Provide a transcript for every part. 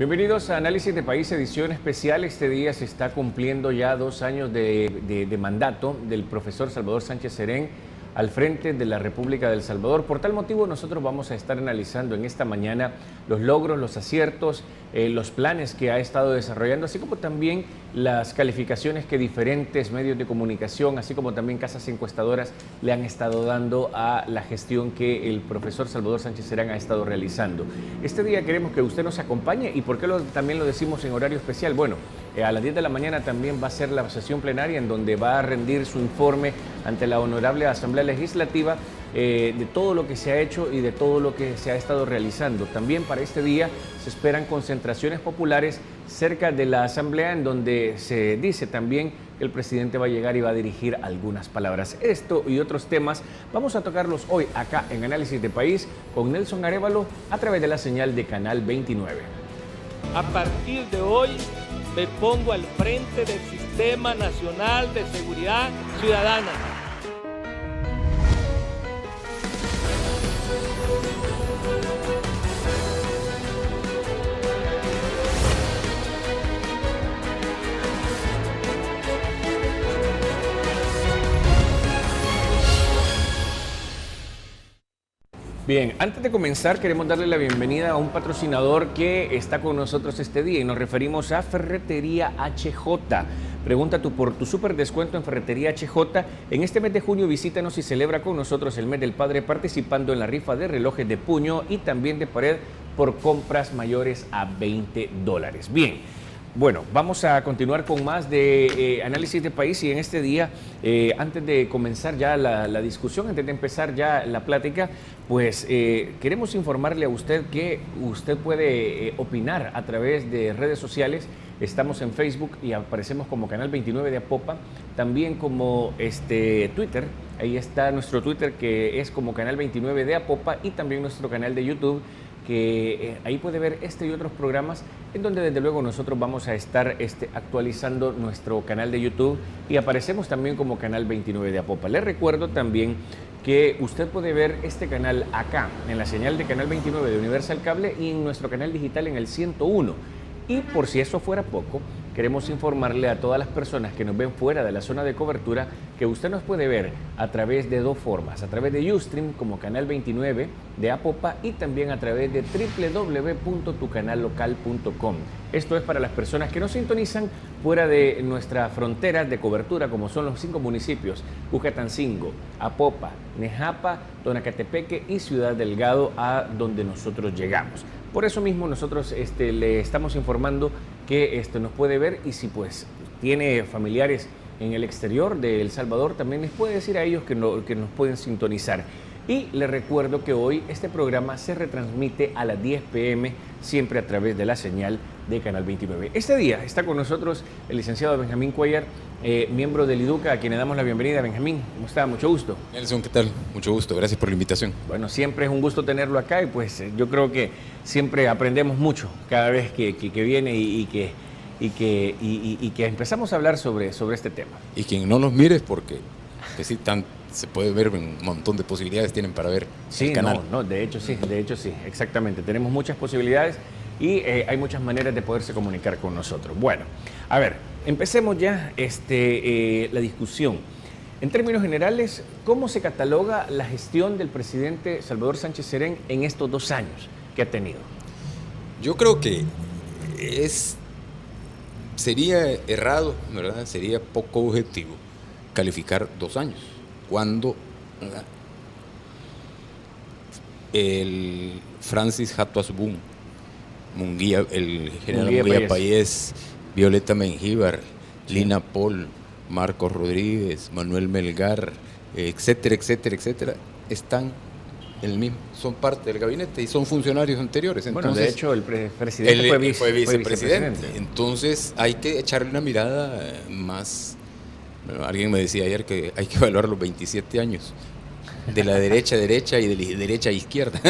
Bienvenidos a Análisis de País, edición especial. Este día se está cumpliendo ya 2 años de mandato del profesor Salvador Sánchez Serén al frente de la República del Salvador. Por tal motivo, nosotros vamos a estar analizando en esta mañana los logros, los aciertos, los planes que ha estado desarrollando, así como también las calificaciones que diferentes medios de comunicación, así como también casas encuestadoras, le han estado dando a la gestión que el profesor Salvador Sánchez Serén ha estado realizando. Este día queremos que usted nos acompañe. ¿Y por qué también lo decimos en horario especial? Bueno, a las 10 de la mañana también va a ser la sesión plenaria en donde va a rendir su informe ante la Honorable Asamblea Legislativa de todo lo que se ha hecho y de todo lo que se ha estado realizando. También para este día se esperan concentraciones populares cerca de la Asamblea, en donde se dice también que el presidente va a llegar y va a dirigir algunas palabras. Esto y otros temas vamos a tocarlos hoy acá en Análisis de País con Nelson Arévalo a través de la señal de Canal 29. A partir de hoy me pongo al frente del Sistema Nacional de Seguridad Ciudadana. Bien, antes de comenzar queremos darle la bienvenida a un patrocinador que está con nosotros este día y nos referimos a Ferretería HJ. Pregunta tú por tu súper descuento en Ferretería HJ. En este mes de junio visítanos y celebra con nosotros el mes del padre participando en la rifa de relojes de puño y también de pared por compras mayores a $20. Bien. Bueno, vamos a continuar con más de Análisis de País y en este día, antes de comenzar ya la discusión, antes de empezar ya la plática, pues queremos informarle a usted que usted puede opinar a través de redes sociales. Estamos en Facebook y aparecemos como Canal 29 de Apopa, también como Twitter. Ahí está nuestro Twitter, que es como Canal 29 de Apopa, y también nuestro canal de YouTube, que ahí puede ver este y otros programas, en donde desde luego nosotros vamos a estar actualizando nuestro canal de YouTube y aparecemos también como Canal 29 de Apopa. Les recuerdo también que usted puede ver este canal acá, en la señal de Canal 29 de Universal Cable y en nuestro canal digital en el 101. Y por si eso fuera poco, queremos informarle a todas las personas que nos ven fuera de la zona de cobertura que usted nos puede ver a través de dos formas, a través de Ustream como Canal 29 de Apopa y también a través de www.tucanallocal.com. Esto es para las personas que nos sintonizan fuera de nuestras fronteras de cobertura, como son los 5 municipios: Jucatancingo, Apopa, Nejapa, Tonacatepeque y Ciudad Delgado, a donde nosotros llegamos. Por eso mismo nosotros le estamos informando que nos puede ver, y si pues tiene familiares en el exterior de El Salvador, también les puede decir a ellos que nos pueden sintonizar. Y les recuerdo que hoy este programa se retransmite a las 10 p.m. siempre a través de la señal de Canal 29. Este día está con nosotros el licenciado Benjamín Cuellar, miembro del IDUCA, a quien le damos la bienvenida. Benjamín, ¿cómo está? Mucho gusto. Nelson, ¿qué tal? Mucho gusto, gracias por la invitación. Bueno, siempre es un gusto tenerlo acá y pues yo creo que siempre aprendemos mucho cada vez que viene y que empezamos a hablar sobre este tema. Y quien no nos mire, porque sí, se puede ver, un montón de posibilidades tienen para ver el canal. No, de hecho sí, exactamente. Tenemos muchas posibilidades y hay muchas maneras de poderse comunicar con nosotros. Bueno, a ver, empecemos ya la discusión. En términos generales, ¿cómo se cataloga la gestión del presidente Salvador Sánchez Serén en estos 2 años que ha tenido? Yo creo que sería errado, ¿verdad? Sería poco objetivo calificar 2 años, cuando, ¿verdad?, el Francis Hattuasbun, el general Munguía Payés, Violeta Mengíbar, Lina Pol, Marcos Rodríguez, Manuel Melgar, etcétera, están en el mismo, son parte del gabinete y son funcionarios anteriores. Entonces, bueno, de hecho el presidente fue vicepresidente. Entonces hay que echarle una mirada más. Bueno, alguien me decía ayer que hay que evaluar los 27 años de la derecha y de la derecha a izquierda.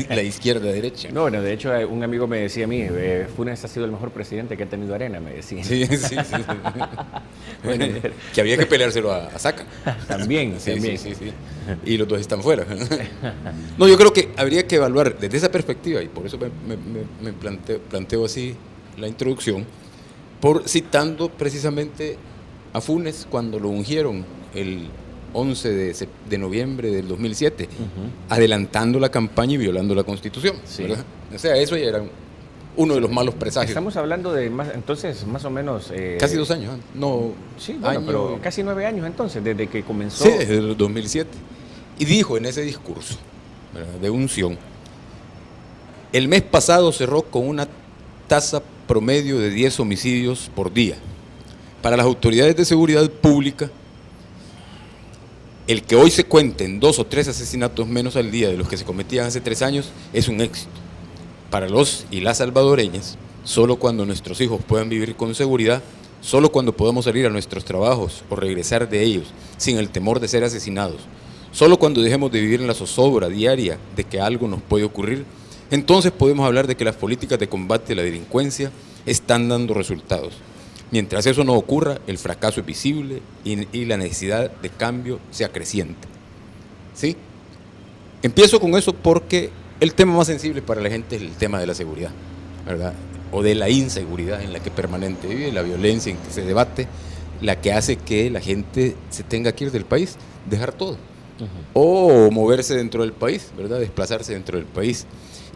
la izquierda-derecha. No, bueno, de hecho, un amigo me decía a mí, Funes ha sido el mejor presidente que ha tenido Arena, me decía. Sí. Bueno, que había que peleárselo a Saca. También. Sí. Y los dos están fuera. No, yo creo que habría que evaluar desde esa perspectiva, y por eso me planteo así la introducción, citando precisamente a Funes cuando lo ungieron el 11 de noviembre del 2007, adelantando la campaña y violando la Constitución. Sí. ¿Verdad? O sea, eso ya era uno de los malos presagios. Estamos hablando de entonces más o menos... casi 2 años, no. Sí, bueno, pero casi 9 años entonces, desde que comenzó... Sí, desde el 2007. Y dijo en ese discurso, ¿verdad?, de unción, el mes pasado cerró con una tasa promedio de 10 homicidios por día. Para las autoridades de seguridad pública, el que hoy se cuenten 2 o 3 asesinatos menos al día de los que se cometían hace 3 años es un éxito. Para los y las salvadoreñas, solo cuando nuestros hijos puedan vivir con seguridad, solo cuando podamos salir a nuestros trabajos o regresar de ellos sin el temor de ser asesinados, solo cuando dejemos de vivir en la zozobra diaria de que algo nos puede ocurrir, entonces podemos hablar de que las políticas de combate a la delincuencia están dando resultados. Mientras eso no ocurra, el fracaso es visible y la necesidad de cambio se acrecienta. ¿Sí? Empiezo con eso porque el tema más sensible para la gente es el tema de la seguridad, ¿verdad? O de la inseguridad en la que permanente vive, la violencia en que se debate, la que hace que la gente se tenga que ir del país, dejar todo, o moverse dentro del país, ¿verdad? Desplazarse dentro del país.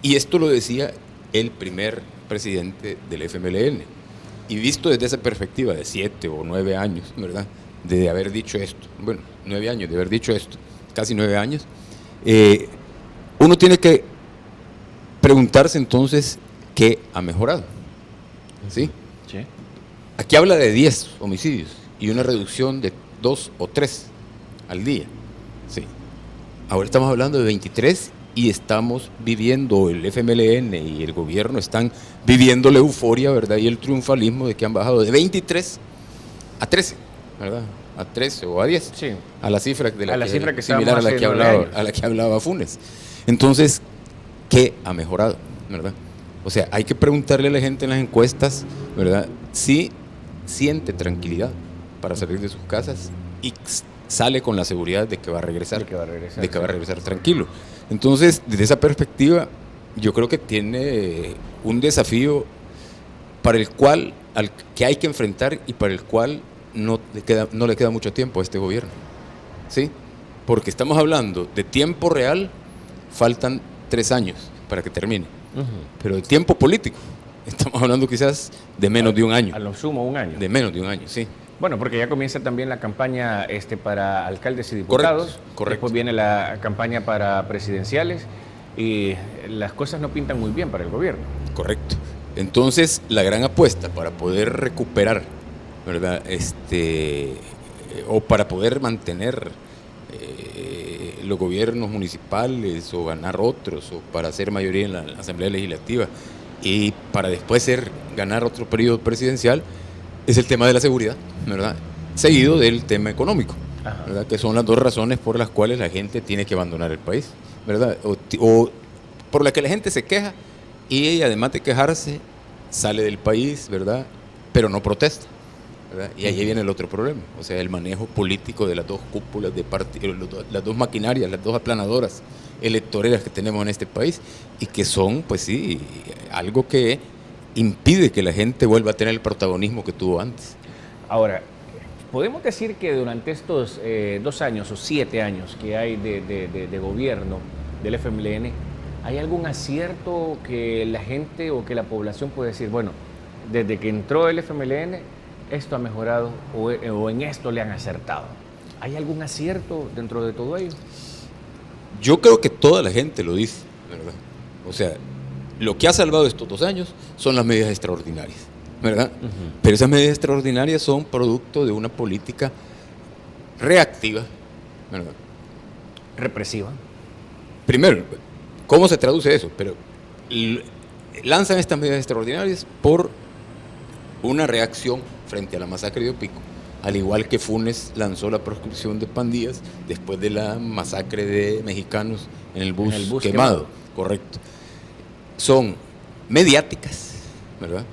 Y esto lo decía el primer presidente del FMLN. Y visto desde esa perspectiva de 7 o 9 años, ¿verdad?, de haber dicho esto, bueno, 9 años de haber dicho esto, casi 9 años, uno tiene que preguntarse entonces qué ha mejorado. ¿Sí? Sí. Aquí habla de 10 homicidios y una reducción de 2 o 3 al día. Sí. Ahora estamos hablando de 23 y estamos viviendo, el FMLN y el gobierno están viviendo la euforia, ¿verdad?, y el triunfalismo de que han bajado de 23 a 13, ¿verdad?, a 13 o a 10, sí, a la cifra que similar a la que hablaba Funes. Entonces, ¿qué ha mejorado?, ¿verdad? O sea, hay que preguntarle a la gente en las encuestas, ¿verdad?, si siente tranquilidad para salir de sus casas y sale con la seguridad de que va a regresar, de que va a regresar tranquilo. Entonces, desde esa perspectiva, yo creo que tiene un desafío para el cual, que hay que enfrentar y para el cual no le queda mucho tiempo a este gobierno. ¿Sí? Porque estamos hablando de tiempo real, faltan 3 años para que termine. Pero de tiempo político, estamos hablando quizás de menos de un año. A lo sumo 1 año. De menos de un año, sí. Bueno, porque ya comienza también la campaña para alcaldes y diputados. Correcto. Después viene la campaña para presidenciales y las cosas no pintan muy bien para el gobierno. Correcto. Entonces, la gran apuesta para poder recuperar, ¿verdad?, o para poder mantener los gobiernos municipales o ganar otros, o para hacer mayoría en la Asamblea Legislativa y para después ganar otro periodo presidencial, es el tema de la seguridad, ¿verdad?, seguido del tema económico, ¿verdad?, que son las 2 razones por las cuales la gente tiene que abandonar el país, ¿verdad?, o por la que la gente se queja y además de quejarse sale del país, ¿verdad?, pero no protesta, ¿verdad? Y ahí viene el otro problema, o sea, el manejo político de las 2 cúpulas de las 2 maquinarias, las 2 aplanadoras electoreras que tenemos en este país y que son, pues sí, algo que impide que la gente vuelva a tener el protagonismo que tuvo antes. Ahora, ¿podemos decir que durante estos 2 años o 7 años que hay de gobierno del FMLN, hay algún acierto que la gente o que la población puede decir, bueno, desde que entró el FMLN, esto ha mejorado o en esto le han acertado? ¿Hay algún acierto dentro de todo ello? Yo creo que toda la gente lo dice, ¿verdad? O sea, lo que ha salvado estos 2 años son las medidas extraordinarias, ¿verdad? Pero esas medidas extraordinarias son producto de una política reactiva, ¿verdad?, represiva. Primero, ¿cómo se traduce eso? Pero lanzan estas medidas extraordinarias por una reacción frente a la masacre de Opico, al igual que Funes lanzó la proscripción de pandillas después de la masacre de mexicanos en el bus quemado. correcto. Son mediáticas, ¿verdad?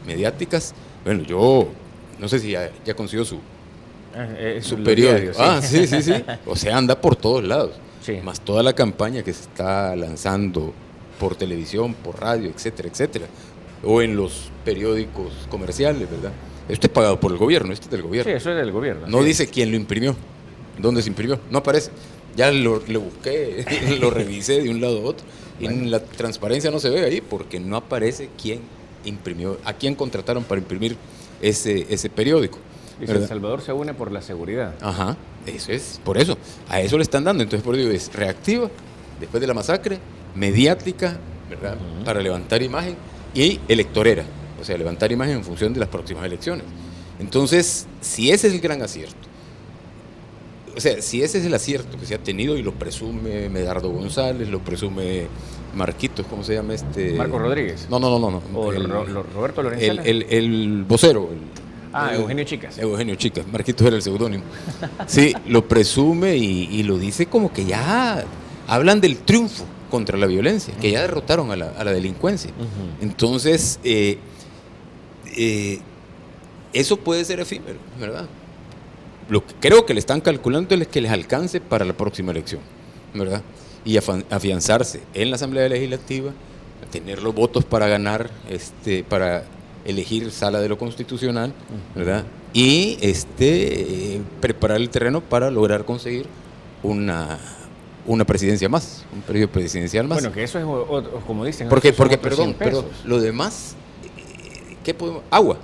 Mediáticas. Bueno, yo no sé si ya consiguió su periódico. Diarios, sí. Sí. O sea, anda por todos lados. Sí. Más toda la campaña que se está lanzando por televisión, por radio, etcétera, etcétera. O en los periódicos comerciales, ¿verdad? Esto es pagado por el gobierno, esto es del gobierno. Sí, eso es del gobierno. No sí. dice quién lo imprimió, dónde se imprimió, no aparece. Ya lo busqué, lo revisé de un lado a otro. Y en la transparencia no se ve ahí porque no aparece quién imprimió, a quién contrataron para imprimir ese periódico. Dice, El Salvador se une por la seguridad. Ajá, eso es, por eso, a eso le están dando. Entonces, por ello es reactiva, después de la masacre, mediática, ¿verdad? Para levantar imagen, y electorera, o sea, levantar imagen en función de las próximas elecciones. Entonces, si ese es el gran acierto, o sea, si ese es el acierto que se ha tenido y lo presume Medardo González, lo presume Marquitos, ¿cómo se llama este? Marcos Rodríguez. No. O Roberto Lorenzana. El vocero. Eugenio Chicas. Eugenio Chicas, Marquitos era el seudónimo. Sí, lo presume y lo dice como que ya hablan del triunfo contra la violencia, que ya derrotaron a la delincuencia. Entonces, eso puede ser efímero, ¿verdad? Lo que creo que le están calculando es que les alcance para la próxima elección, ¿verdad? Y afianzarse en la Asamblea Legislativa, tener los votos para ganar, para elegir sala de lo constitucional, ¿verdad? Y preparar el terreno para lograr conseguir una presidencia más, un periodo presidencial más. Bueno, que eso es, como dicen, porque perdón, lo demás, ¿qué podemos? Agua.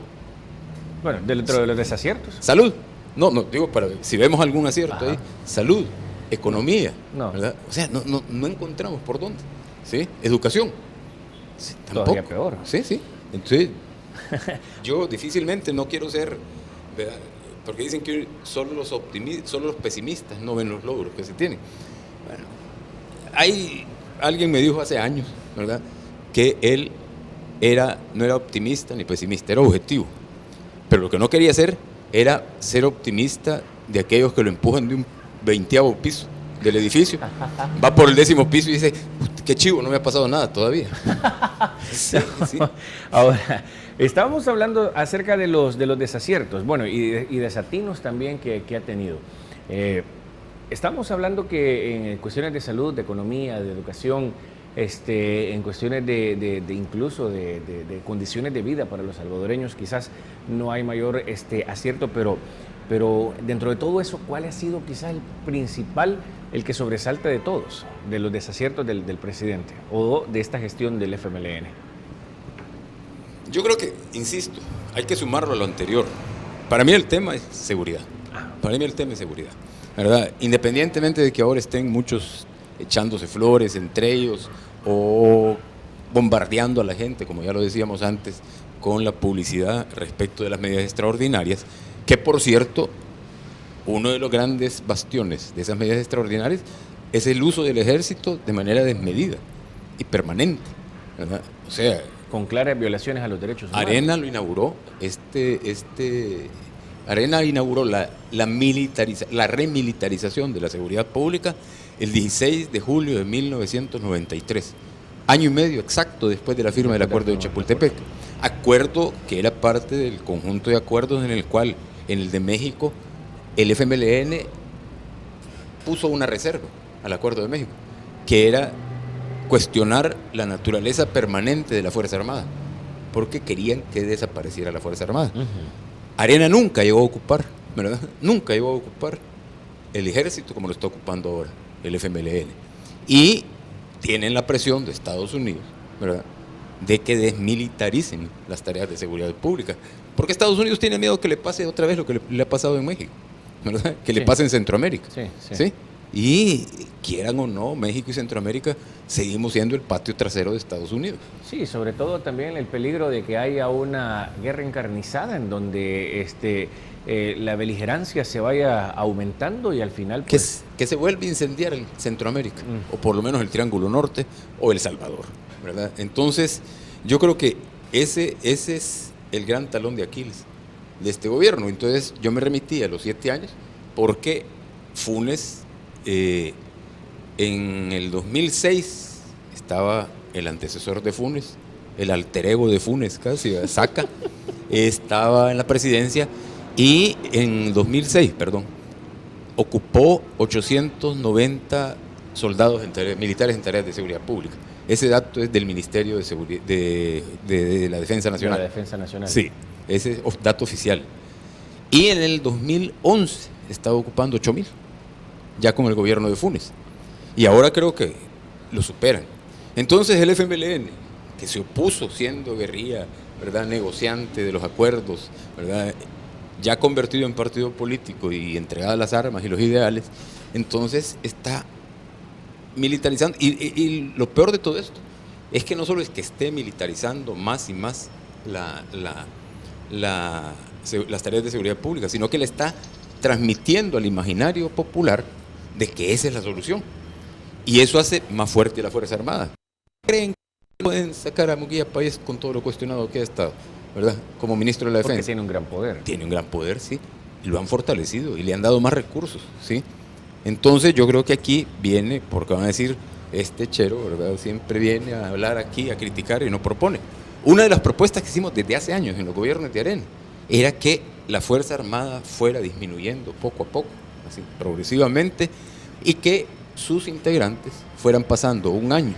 Bueno, dentro de los desaciertos. Salud. No, digo, si vemos algún acierto ahí, salud, economía, ¿verdad? O sea, no encontramos por dónde, ¿sí? Educación. Sí, tampoco. Todavía peor. Sí. Entonces, yo difícilmente no quiero ser, ¿verdad? Porque dicen que solo los pesimistas no ven los logros que se tienen. Bueno, alguien me dijo hace años, ¿verdad?, que él no era optimista ni pesimista, era objetivo. Pero lo que no quería hacer era ser optimista de aquellos que lo empujan de un 20º piso del edificio, va por el 10º piso y dice, qué chivo, no me ha pasado nada todavía. Sí. Ahora, estábamos hablando acerca de los desaciertos, bueno, y desatinos también que ha tenido. Estamos hablando que en cuestiones de salud, de economía, de educación, en cuestiones incluso de condiciones de vida para los salvadoreños, quizás no hay mayor acierto, pero dentro de todo eso, ¿cuál ha sido quizás el principal, el que sobresalta de todos, de los desaciertos del presidente o de esta gestión del FMLN? Yo creo que, insisto, hay que sumarlo a lo anterior. Para mí el tema es seguridad. ¿Verdad? Independientemente de que ahora estén muchos echándose flores entre ellos o bombardeando a la gente, como ya lo decíamos antes, con la publicidad respecto de las medidas extraordinarias, que por cierto, uno de los grandes bastiones de esas medidas extraordinarias es el uso del ejército de manera desmedida y permanente, ¿verdad? O sea, con claras violaciones a los derechos humanos. Arena lo inauguró, Arena inauguró la remilitarización de la seguridad pública el 16 de julio de 1993, año y medio exacto después de la firma del acuerdo de Chapultepec, acuerdo que era parte del conjunto de acuerdos en el cual, en el de México, el FMLN puso una reserva al acuerdo de México, que era cuestionar la naturaleza permanente de la Fuerza Armada, porque querían que desapareciera la Fuerza Armada. Arena nunca llegó a ocupar, ¿verdad? Nunca llegó a ocupar el ejército como lo está ocupando ahora el FMLN. Y tienen la presión de Estados Unidos, ¿verdad?, de que desmilitaricen las tareas de seguridad pública, porque Estados Unidos tiene miedo que le pase otra vez lo que le ha pasado en México, ¿verdad?, que le pase en Centroamérica. ¿Sí? Y quieran o no, México y Centroamérica seguimos siendo el patio trasero de Estados Unidos. Sí, sobre todo también el peligro de que haya una guerra encarnizada en donde la beligerancia se vaya aumentando y al final pues, que se vuelve a incendiar el Centroamérica, o por lo menos el Triángulo Norte o El Salvador, ¿verdad? Entonces, yo creo que ese es el gran talón de Aquiles de este gobierno. Entonces, yo me remití a los 7 años porque Funes en el 2006 estaba el antecesor de Funes, el alter ego de Funes casi, Saca, estaba en la presidencia y en 2006, ocupó 890 soldados militares en tareas de seguridad pública. Ese dato es del Ministerio de la Defensa Nacional. De la Defensa Nacional. Sí, ese es dato oficial. Y en el 2011 estaba ocupando 8.000, ya con el gobierno de Funes. Y ahora creo que lo superan. Entonces el FMLN, que se opuso siendo guerrilla, ¿verdad?, negociante de los acuerdos, ¿verdad?, ya convertido en partido político y entregadas las armas y los ideales, entonces está militarizando. Y lo peor de todo esto es que no solo es que esté militarizando más y más las tareas de seguridad pública, sino que le está transmitiendo al imaginario popular de que esa es la solución. Y eso hace más fuerte a la Fuerza Armada. ¿Creen que pueden sacar a Munguía Payés con todo lo cuestionado que ha estado, ¿verdad?, como ministro de la Defensa? Porque tiene un gran poder. Tiene un gran poder, sí. Y lo han fortalecido y le han dado más recursos, ¿sí? Entonces yo creo que aquí viene, porque van a decir, este chero, ¿verdad?, siempre viene a hablar aquí, a criticar y no propone. Una de las propuestas que hicimos desde hace años en los gobiernos de Arena era que la Fuerza Armada fuera disminuyendo poco a poco, así, progresivamente, y que sus integrantes fueran pasando un año,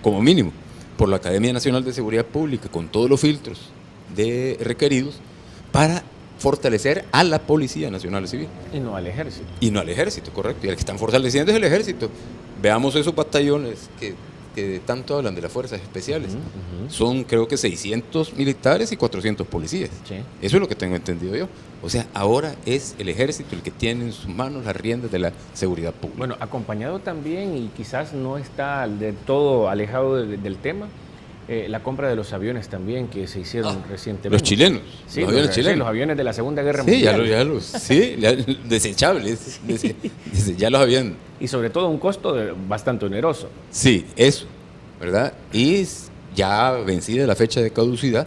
como mínimo, por la Academia Nacional de Seguridad Pública, con todos los filtros requeridos, para fortalecer a la Policía Nacional Civil. Y no al Ejército. Y no al Ejército, correcto. Y el que están fortaleciendo es el Ejército. Veamos esos batallones que tanto hablan de las fuerzas especiales. Son, creo que 600 militares y 400 policías. Sí. Eso es lo que tengo entendido yo. O sea, ahora es el Ejército el que tiene en sus manos las riendas de la seguridad pública. Bueno, acompañado también, y quizás no está del todo alejado del tema, la compra de los aviones también que se hicieron recientemente. Los chilenos, sí, los aviones chilenos. Sí, los aviones de la Segunda Guerra Mundial. Mundial. Desechables, ya los habían. Y sobre todo un costo bastante oneroso. Sí, eso, ¿verdad? Y ya vencida la fecha de caducidad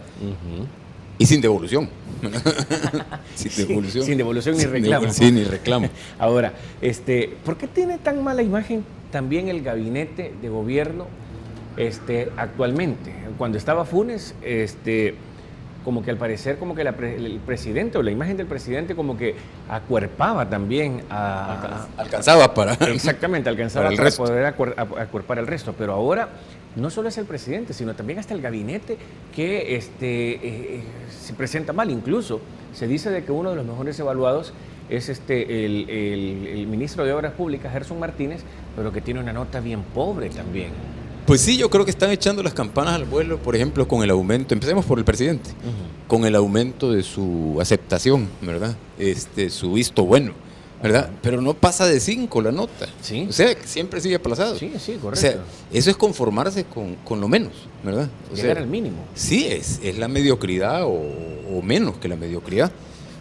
y sin devolución. Sin devolución ni reclamo. Sí, ni reclamo. Ahora, ¿por qué tiene tan mala imagen también el gabinete de gobierno actualmente? Cuando estaba Funes, como que al parecer como que el presidente o la imagen del presidente como que acuerpaba también alcanzaba para exactamente, alcanzaba para, para poder acuerpar al resto, pero ahora no solo es el presidente, sino también hasta el gabinete que se presenta mal. Incluso se dice de que uno de los mejores evaluados es el ministro de Obras Públicas, Gerson Martínez, pero que tiene una nota bien pobre también. Pues sí, yo creo que están echando las campanas al vuelo, por ejemplo, con el aumento, empecemos por el presidente, con el aumento de su aceptación, ¿verdad? Su visto bueno, ¿verdad? Pero no pasa de 5 la nota. Sí. O sea, siempre sigue aplazado. Sí, correcto. O sea, eso es conformarse con lo menos, ¿verdad? Llegar al mínimo. Sí, es la mediocridad o menos que la mediocridad.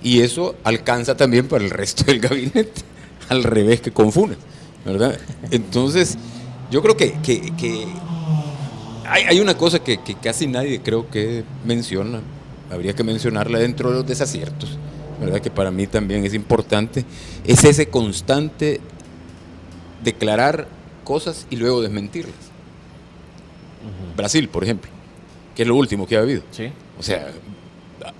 Y eso alcanza también para el resto del gabinete, al revés que con Funes, ¿verdad? Entonces, yo creo que hay una cosa que casi nadie creo que menciona, habría que mencionarla dentro de los desaciertos, ¿verdad?, que para mí también es importante, es ese constante declarar cosas y luego desmentirlas. Brasil, por ejemplo, que es lo último que ha habido. Sí. O sea,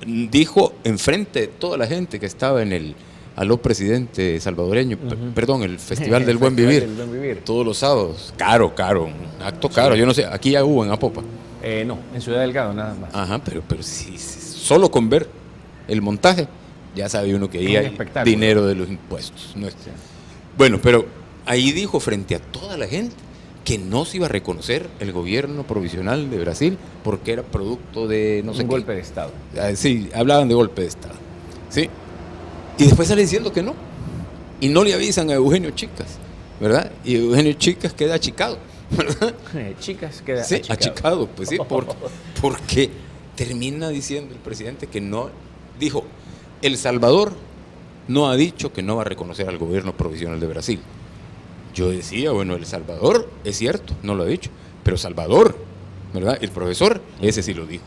dijo enfrente de toda la gente que estaba en el aló presidente salvadoreño, perdón, el Festival del Buen Vivir, todos los sábados, caro, un acto caro, yo no sé, aquí ya hubo en Apopa. No, en Ciudad Delgado nada más. Ajá, pero sí, solo con ver el montaje, ya sabe uno que ahí hay dinero de los impuestos. ¿No? Sí. Bueno, pero ahí dijo frente a toda la gente que no se iba a reconocer el gobierno provisional de Brasil porque era producto de no sé qué. Un golpe de Estado. Sí, hablaban de golpe de Estado. Sí. Y después sale diciendo que no. Y no le avisan a Eugenio Chicas, ¿verdad? Y Eugenio Chicas queda achicado, ¿verdad? Chicas queda sí, achicado, pues sí, porque termina diciendo el presidente que no. Dijo, El Salvador no ha dicho que no va a reconocer al gobierno provisional de Brasil. Yo decía, bueno, El Salvador, es cierto, no lo ha dicho, pero Salvador, ¿verdad? El profesor, ese sí lo dijo.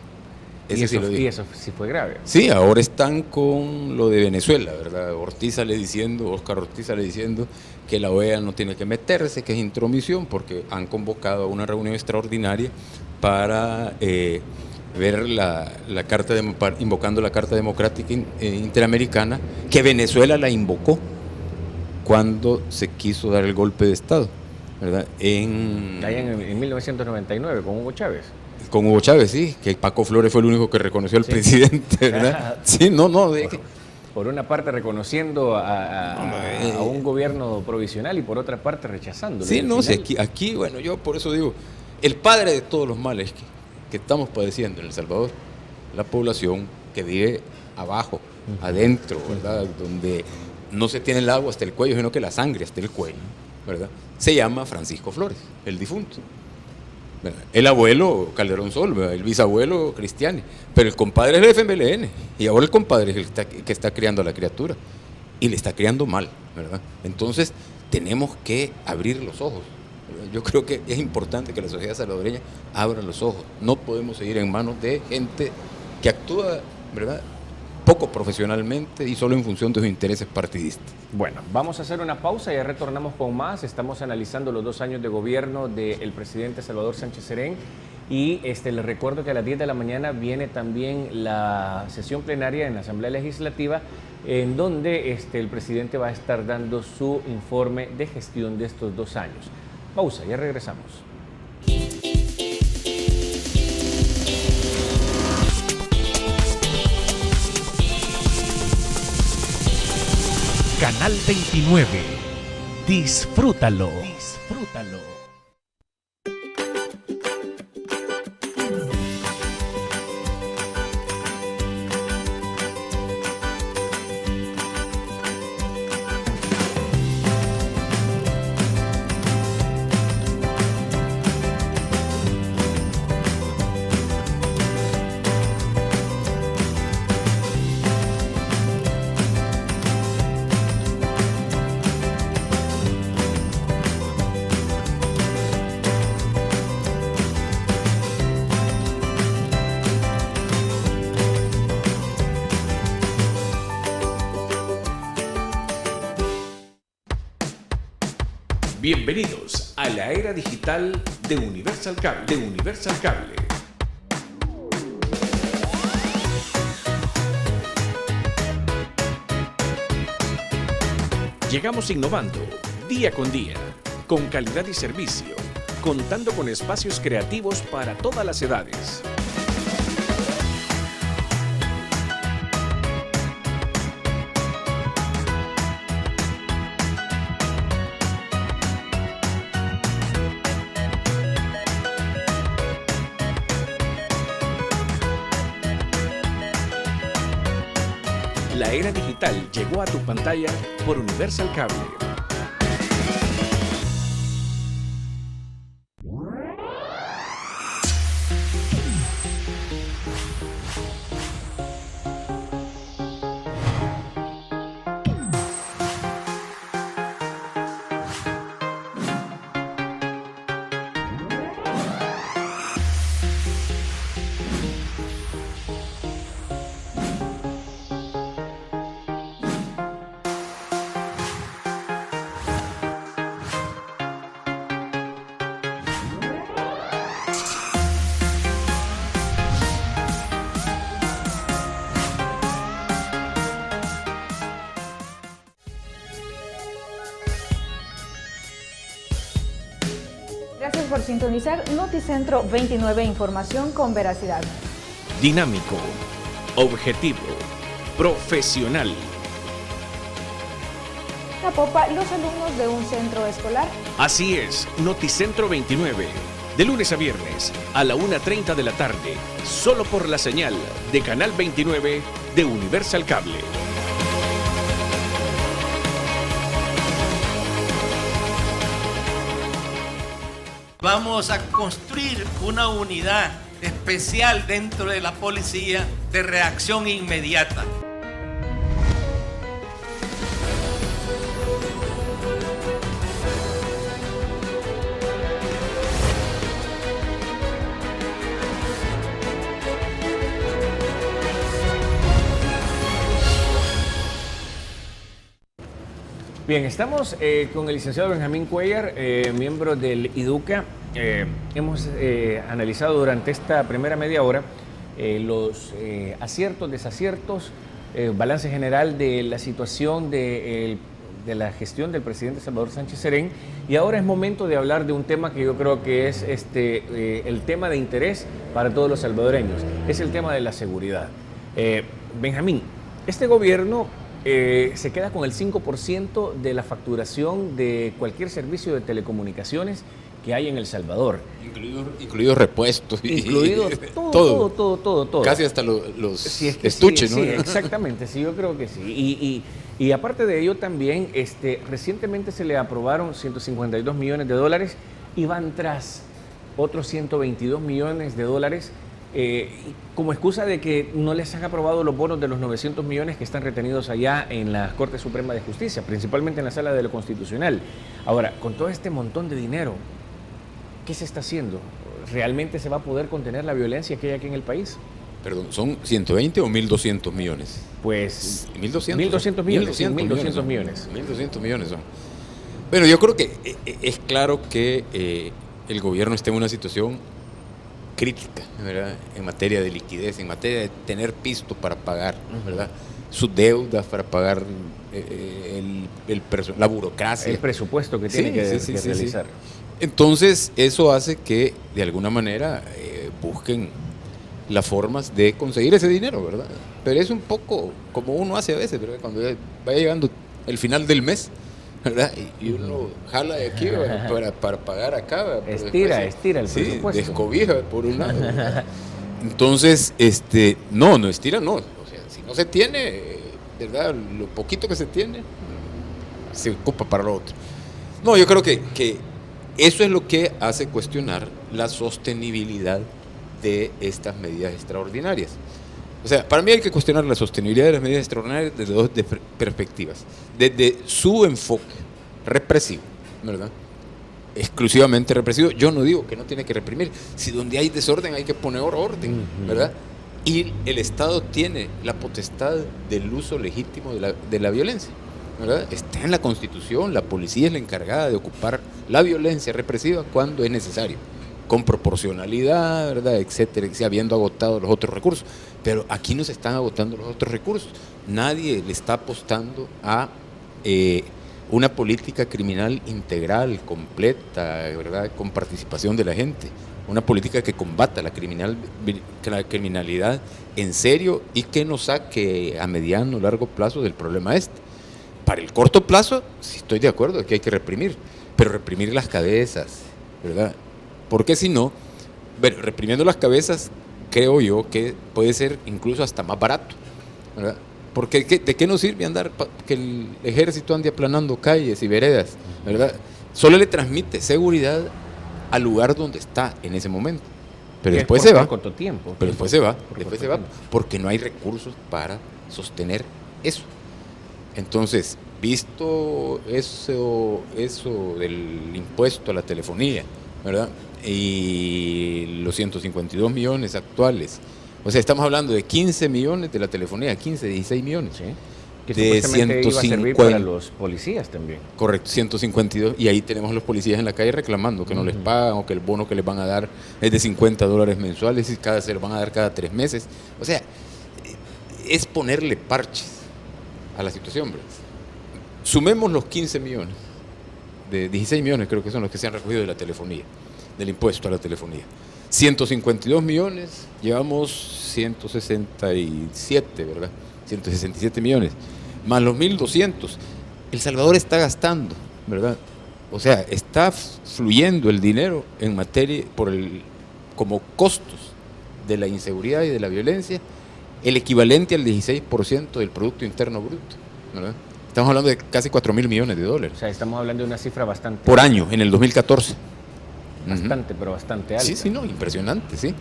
Ese sí lo dijo. Y eso sí fue grave. Sí, ahora están con lo de Venezuela, ¿verdad? Óscar Ortiz sale diciendo que la OEA no tiene que meterse, que es intromisión, porque han convocado a una reunión extraordinaria para ver la carta, invocando la Carta Democrática Interamericana, que Venezuela la invocó cuando se quiso dar el golpe de Estado, ¿verdad? Allá en 1999, con Hugo Chávez. Con Hugo Chávez, sí, que Paco Flores fue el único que reconoció al presidente, ¿verdad? Sí, Por una parte reconociendo a un gobierno provisional y por otra parte rechazándolo. Sí, aquí, bueno, yo por eso digo, el padre de todos los males que estamos padeciendo en El Salvador, la población que vive abajo, adentro, ¿verdad? Donde no se tiene el agua hasta el cuello, sino que la sangre hasta el cuello, ¿verdad? Se llama Francisco Flores, el difunto. El abuelo Calderón Sol, ¿verdad? El bisabuelo Cristiani, pero el compadre es el FMLN y ahora el compadre es el que está criando a la criatura y le está criando mal, ¿verdad? Entonces tenemos que abrir los ojos, ¿verdad? Yo creo que es importante que la sociedad salvadoreña abra los ojos. No podemos seguir en manos de gente que actúa, ¿verdad?, poco profesionalmente y solo en función de sus intereses partidistas. Bueno, vamos a hacer una pausa y ya retornamos con más. Estamos analizando los 2 años de gobierno del presidente Salvador Sánchez Serén y les recuerdo que a las 10 de la mañana viene también la sesión plenaria en la Asamblea Legislativa en donde el presidente va a estar dando su informe de gestión de estos 2 años. Pausa, ya regresamos. Canal 29. Disfrútalo. Disfrútalo. Bienvenidos a la era digital de Universal Cable. Llegamos innovando día con día, con calidad y servicio, contando con espacios creativos para todas las edades. La era digital llegó a tu pantalla por Universal Cable. Gracias por sintonizar Noticentro 29, información con veracidad. Dinámico, objetivo, profesional. Zapopa, los alumnos de un centro escolar. Así es, Noticentro 29, de lunes a viernes a la 1:30 de la tarde, solo por la señal de Canal 29 de Universal Cable. Vamos a construir una unidad especial dentro de la policía de reacción inmediata. Bien, estamos con el licenciado Benjamín Cuellar, miembro del IDUCA. Hemos analizado durante esta primera media hora los aciertos, desaciertos, balance general de la situación de la gestión del presidente Salvador Sánchez Serén, y ahora es momento de hablar de un tema que yo creo que es el tema de interés para todos los salvadoreños, es el tema de la seguridad. Benjamín, este gobierno se queda con el 5% de la facturación de cualquier servicio de telecomunicaciones que hay en El Salvador. Incluidos repuestos. Incluidos todo. Casi hasta los sí, es que estuches, sí, ¿no? Sí, exactamente, sí, yo creo que sí. Y aparte de ello también, recientemente se le aprobaron 152 millones de dólares y van tras otros 122 millones de dólares como excusa de que no les han aprobado los bonos de los 900 millones que están retenidos allá en la Corte Suprema de Justicia, principalmente en la Sala de lo Constitucional. Ahora, con todo este montón de dinero, ¿qué se está haciendo? ¿Realmente se va a poder contener la violencia que hay aquí en el país? Perdón, ¿son 120 o 1.200 millones? Pues 1.200 millones. 1.200 millones son. Bueno, yo creo que es claro que el gobierno está en una situación crítica, ¿verdad? En materia de liquidez, en materia de tener pisto para pagar, ¿verdad? Sus deudas, para pagar la burocracia. El presupuesto que tiene que realizar. Entonces, eso hace que, de alguna manera, busquen las formas de conseguir ese dinero, ¿verdad? Pero es un poco como uno hace a veces, ¿verdad? Cuando va llegando el final del mes, ¿verdad? Y uno jala de aquí para pagar acá, ¿verdad? Estira el presupuesto. Descobija por un lado, ¿verdad? Entonces, no estira, no. O sea, si no se tiene, ¿verdad? Lo poquito que se tiene, se ocupa para lo otro. No, yo creo que eso es lo que hace cuestionar la sostenibilidad de estas medidas extraordinarias. O sea, para mí hay que cuestionar la sostenibilidad de las medidas extraordinarias desde dos perspectivas. Desde su enfoque represivo, ¿verdad? Exclusivamente represivo. Yo no digo que no tiene que reprimir. Si donde hay desorden hay que poner orden, ¿verdad? Y el Estado tiene la potestad del uso legítimo de la violencia, ¿verdad? Está en la Constitución, la policía es la encargada de ocupar la violencia represiva cuando es necesario, con proporcionalidad, ¿verdad? Etcétera, habiendo agotado los otros recursos. Pero aquí no se están agotando los otros recursos. Nadie le está apostando a una política criminal integral, completa, ¿verdad? Con participación de la gente. Una política que combata la criminalidad en serio y que nos saque a mediano o largo plazo del problema Para el corto plazo, sí estoy de acuerdo que hay que reprimir, pero reprimir las cabezas, ¿verdad? Porque si no, bueno, reprimiendo las cabezas, creo yo que puede ser incluso hasta más barato, ¿verdad? Porque ¿de qué nos sirve que el ejército ande aplanando calles y veredas, ¿verdad? Solo le transmite seguridad al lugar donde está en ese momento. Pero después se va. Corto tiempo. Pero después se va. Porque no hay recursos para sostener eso. Entonces, visto eso del impuesto a la telefonía, ¿verdad? Y los 152 millones actuales. O sea, estamos hablando de 15 millones de la telefonía, 16 millones. Sí. Que supuestamente iba a servir para los policías también. Correcto, 152. Y ahí tenemos a los policías en la calle reclamando que no les pagan o que el bono que les van a dar es de $50 mensuales y se lo van a dar cada 3 meses. O sea, es ponerle parches a la situación, ¿verdad? Sumemos los 15 millones, de 16 millones creo que son los que se han recogido de la telefonía, del impuesto a la telefonía. 152 millones, llevamos 167, ¿verdad? 167 millones, más los 1.200. El Salvador está gastando, ¿verdad? O sea, está fluyendo el dinero en materia, como costos de la inseguridad y de la violencia, el equivalente al 16% del Producto Interno Bruto, ¿verdad? Estamos hablando de casi 4.000 millones de dólares. O sea, estamos hablando de una cifra bastante... Por año, en el 2014. Bastante, pero bastante alta. Sí, no, impresionante, sí.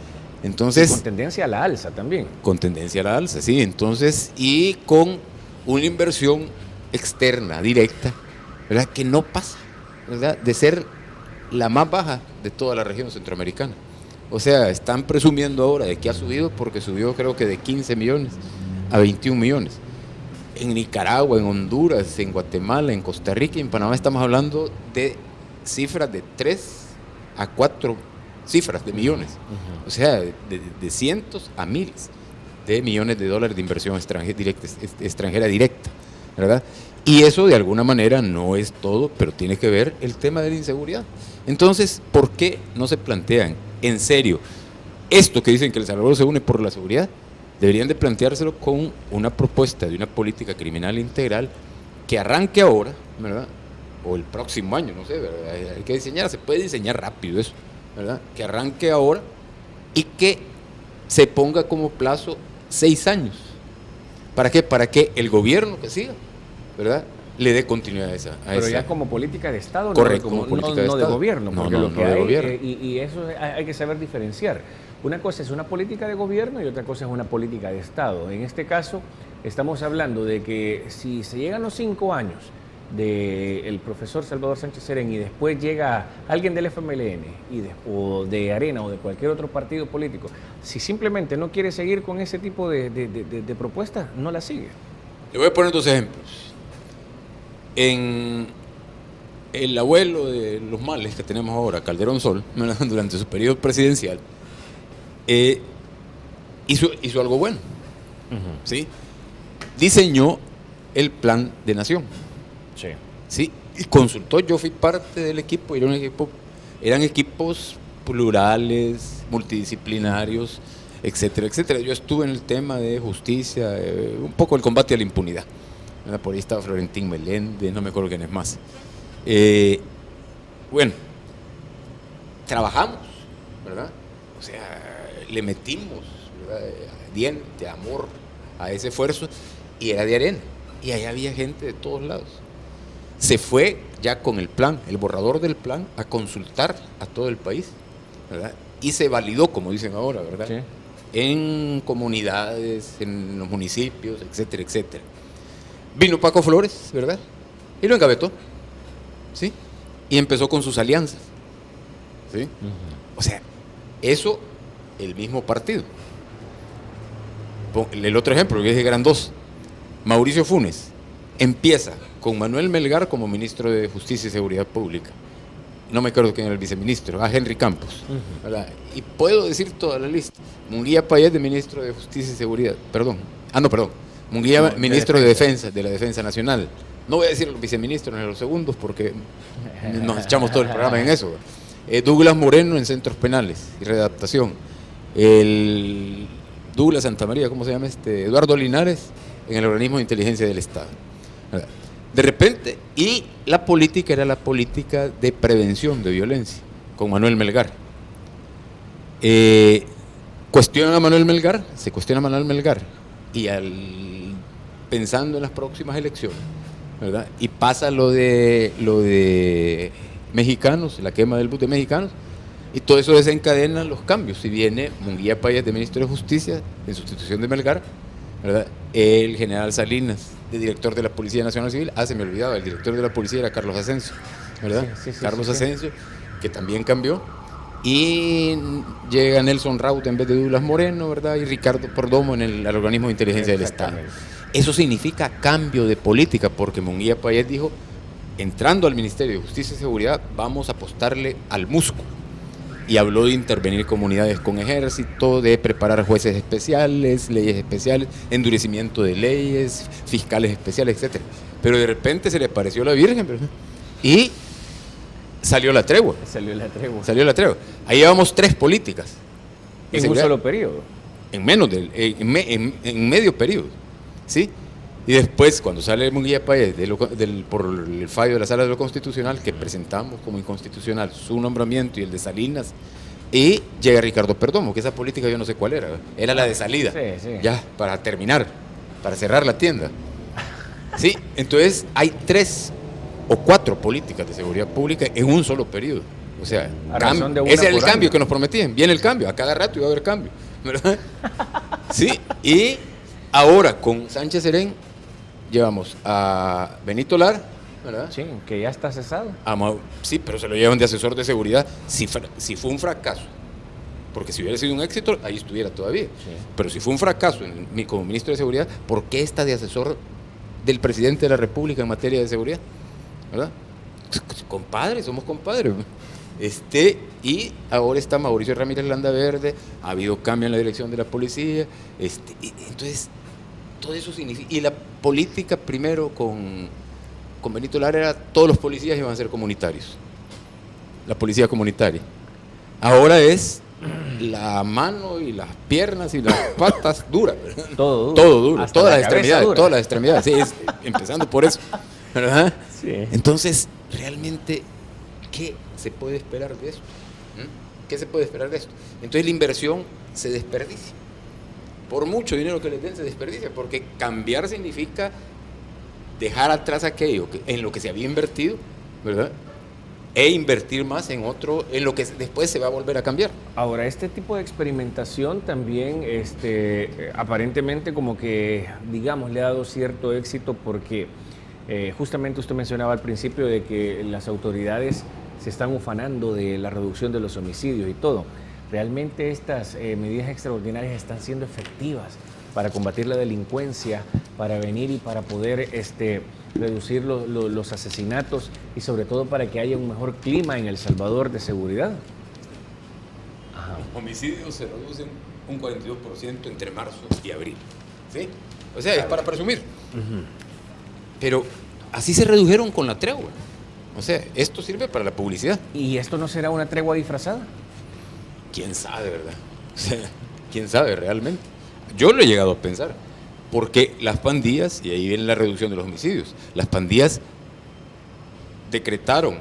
Entonces, y con tendencia a la alza también. Con tendencia a la alza, sí. Entonces, y con una inversión externa, directa, ¿verdad? Que no pasa, ¿verdad? De ser la más baja de toda la región centroamericana. O sea, están presumiendo ahora de que ha subido porque subió creo que de 15 millones a 21 millones. En Nicaragua, en Honduras, en Guatemala, en Costa Rica y en Panamá estamos hablando de cifras de 3 a 4 cifras de millones. O sea, de cientos a miles de millones de dólares de inversión extranjera directa, ¿verdad? Y eso de alguna manera no es todo, pero tiene que ver el tema de la inseguridad. Entonces, ¿por qué no se plantean en serio esto que dicen que El Salvador se une por la seguridad? Deberían de planteárselo con una propuesta de una política criminal integral que arranque ahora, ¿verdad? O el próximo año, no sé, ¿verdad? Hay que diseñar, se puede diseñar rápido eso, ¿verdad? Que arranque ahora y que se ponga como plazo 6 años. ¿Para qué? Para que el gobierno que siga, ¿verdad?, le dé continuidad a esa. Pero ya como política de Estado, correcto, no, como política de Estado. gobierno, porque No, lo que de hay, gobierno. Y eso hay que saber diferenciar. Una cosa es una política de gobierno y otra cosa es una política de Estado. En este caso, estamos hablando de que si se llegan los 5 años del profesor Salvador Sánchez Serén y después llega alguien del FMLN o de Arena o de cualquier otro partido político, si simplemente no quiere seguir con ese tipo de propuestas, no la sigue. Le voy a poner 2 ejemplos. En el abuelo de los males que tenemos ahora, Calderón Sol, durante su periodo presidencial, hizo algo bueno. ¿Sí? Diseñó el plan de nación. Sí. ¿Sí? Y consultó, yo fui parte del equipo, eran equipos plurales, multidisciplinarios, etcétera, etcétera. Yo estuve en el tema de justicia, un poco el combate a la impunidad. Por ahí estaba Florentín Meléndez, no me acuerdo quién es más. Bueno, trabajamos, ¿verdad? O sea, le metimos, ¿verdad?, diente, amor a ese esfuerzo, y era de Arena, y ahí había gente de todos lados. Se fue ya con el plan, el borrador del plan, a consultar a todo el país, ¿verdad? Y se validó, como dicen ahora, ¿verdad? Sí. En comunidades, en los municipios, etcétera, etcétera. Vino Paco Flores, ¿verdad? Y lo engavetó, ¿sí? Y empezó con sus alianzas, ¿sí? O sea, eso, el mismo partido. El otro ejemplo, que dije que eran 2. Mauricio Funes empieza con Manuel Melgar como ministro de Justicia y Seguridad Pública. No me acuerdo quién era el viceministro, Henry Campos, ¿verdad? Y puedo decir toda la lista. Munguía Payet de ministro de Justicia y Seguridad, Munguía ministro de Defensa, de la Defensa Nacional. No voy a decir los viceministros ni los segundos porque nos echamos todo el programa en eso. Douglas Moreno en centros penales y readaptación. El Douglas Santamaría, ¿cómo se llama? Eduardo Linares en el organismo de inteligencia del Estado. De repente, y la política era la política de prevención de violencia, con Manuel Melgar. Cuestionan a Manuel Melgar, se cuestiona a Manuel Melgar, y pensando en las próximas elecciones, ¿verdad?, y pasa lo de Mexicanos, la quema del bus de Mexicanos, y todo eso desencadena los cambios. Y viene Munguía Payet de ministro de Justicia en sustitución de Melgar, ¿verdad? El general Salinas, de director de la Policía Nacional Civil, se me olvidaba, el director de la policía era Carlos Asensio, ¿verdad? Sí, Carlos Asensio, que también cambió, y llega Nelson Raut en vez de Douglas Moreno, ¿verdad? Y Ricardo Perdomo en el organismo de inteligencia del Estado. Eso significa cambio de política, porque Munguía Payet dijo, entrando al Ministerio de Justicia y Seguridad, vamos a apostarle al músculo. Y habló de intervenir comunidades con ejército, de preparar jueces especiales, leyes especiales, endurecimiento de leyes, fiscales especiales, etc. Pero de repente se le apareció la Virgen, ¿verdad? Y salió la tregua. Salió la tregua. Ahí llevamos 3 políticas. En un solo periodo. En medio periodo, ¿sí? Y después, cuando sale Munguía Payet por el fallo de la Sala de lo Constitucional, que presentamos como inconstitucional su nombramiento y el de Salinas, y llega Ricardo Perdomo, que esa política yo no sé cuál era la de salida, sí. Ya, para terminar, para cerrar la tienda. Sí, entonces hay 3 o 4 políticas de seguridad pública en un solo periodo. O sea, ese era el cambio que nos prometían. Viene el cambio, a cada rato iba a haber cambio, ¿verdad? Sí, y ahora con Sánchez Serén llevamos a Benito Lara, ¿verdad? Sí, que ya está cesado. Sí, pero se lo llevan de asesor de seguridad. Si fue un fracaso, porque si hubiera sido un éxito, ahí estuviera todavía. Sí. Pero si fue un fracaso como ministro de Seguridad, ¿por qué está de asesor del presidente de la República en materia de seguridad, ¿verdad? Compadres, somos compadres. Y ahora está Mauricio Ramírez Landaverde, ha habido cambio en la dirección de la policía, entonces todo eso significa, y la política primero con Benito Lara era todos los policías iban a ser comunitarios, la policía comunitaria. Ahora es la mano y las piernas y las patas duras, ¿verdad? Todo duro. Todas las extremidades, sí, empezando por eso, ¿verdad? Sí. Entonces, realmente, ¿qué se puede esperar de esto? ¿Qué se puede esperar de esto? Entonces la inversión se desperdicia. Por mucho dinero que les den se desperdicia, porque cambiar significa dejar atrás aquello en lo que se había invertido, ¿verdad? E invertir más en otro, en lo que después se va a volver a cambiar. Ahora, este tipo de experimentación también, aparentemente como que, digamos, le ha dado cierto éxito porque justamente usted mencionaba al principio de que las autoridades se están ufanando de la reducción de los homicidios y todo. Realmente estas medidas extraordinarias están siendo efectivas para combatir la delincuencia, para venir y para poder reducir los asesinatos y sobre todo para que haya un mejor clima en El Salvador de seguridad. Ajá. Los homicidios se reducen un 42% entre marzo y abril, ¿sí? O sea, es para presumir. Uh-huh. Pero así se redujeron con la tregua. O sea, esto sirve para la publicidad. ¿Y esto no será una tregua disfrazada? ¿Quién sabe, verdad? O sea, ¿quién sabe realmente? Yo lo he llegado a pensar, porque las pandillas, y ahí viene la reducción de los homicidios, las pandillas decretaron,